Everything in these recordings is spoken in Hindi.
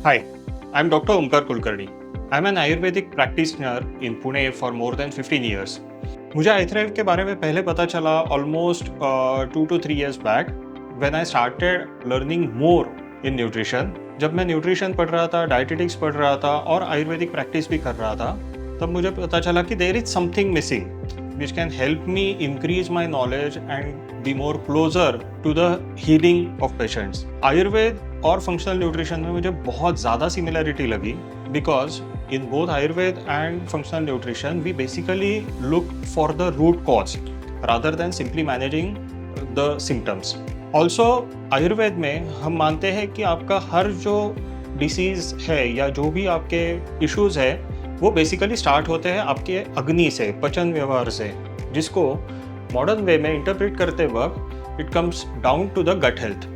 Hi, I'm Dr. Omkar Kulkarni. I'm an Ayurvedic practitioner in Pune for more than 15 years. मुझे आइथ्राइव के बारे में पहले पता चला almost 2 to 3 years back when I started learning more in nutrition. जब मैं न्यूट्रिशन पढ़ रहा था, डाइटेटिक्स पढ़ रहा था और आयुर्वेदिक प्रैक्टिस भी कर रहा था, तब मुझे पता चला कि there is something missing which can help me increase my knowledge and be more closer to the healing of patients. Ayurveda और फंक्शनल न्यूट्रिशन में मुझे बहुत ज़्यादा सिमिलरिटी लगी because in both Ayurveda and functional nutrition we basically look for the root cause rather than simply managing the symptoms. Also Ayurveda में हम मानते हैं कि आपका हर जो डिसीज़ है या जो भी आपके इश्यूज़ है वो बेसिकली स्टार्ट होते हैं आपके अग्नि से, पचन व्यवहार से, जिसको मॉडर्न वे में इंटरप्रेट करते वक्त it comes down to the gut health.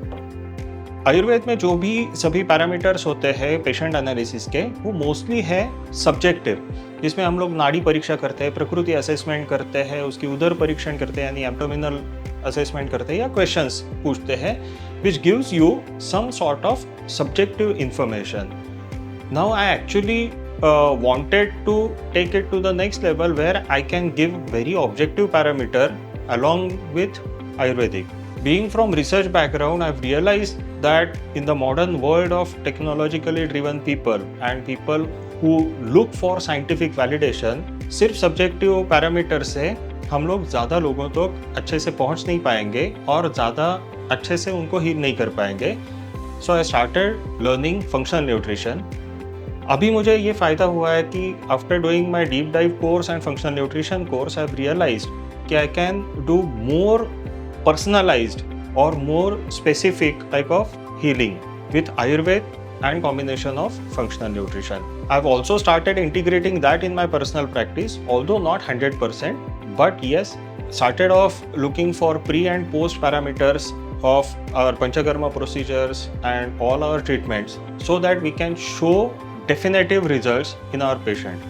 Ayurveda में जो भी सभी पैरामीटर्स होते हैं पेशेंट एनालिसिस के वो मोस्टली है सब्जेक्टिव, जिसमें हम लोग नाड़ी परीक्षा करते हैं, प्रकृति असेसमेंट करते हैं, उसकी उदर परीक्षण करते हैं यानी एब्डोमिनल असेसमेंट करते हैं या क्वेश्चंस पूछते हैं which gives you some sort of subjective information. Now I actually wanted to take it to the next level where I can give very objective parameter along with Ayurvedic. Being from research background, I've realized that in the modern world of technologically driven people and people who look for scientific validation, सिर्फ subjective parameter से हम लोग ज़्यादा लोगों तक अच्छे से पहुँच नहीं पाएंगे और ज़्यादा अच्छे से उनको हील नहीं कर पाएंगे. So I started learning functional nutrition. अभी मुझे ये फ़ायदा हुआ है कि after doing my deep dive course and functional nutrition course I have realised कि I can do more personalised और more specific type of healing with Ayurveda and combination of functional nutrition. I've also started integrating that in my personal practice, although not 100%, but yes, started off looking for pre and post parameters of our Panchakarma procedures and all our treatments so that we can show definitive results in our patient.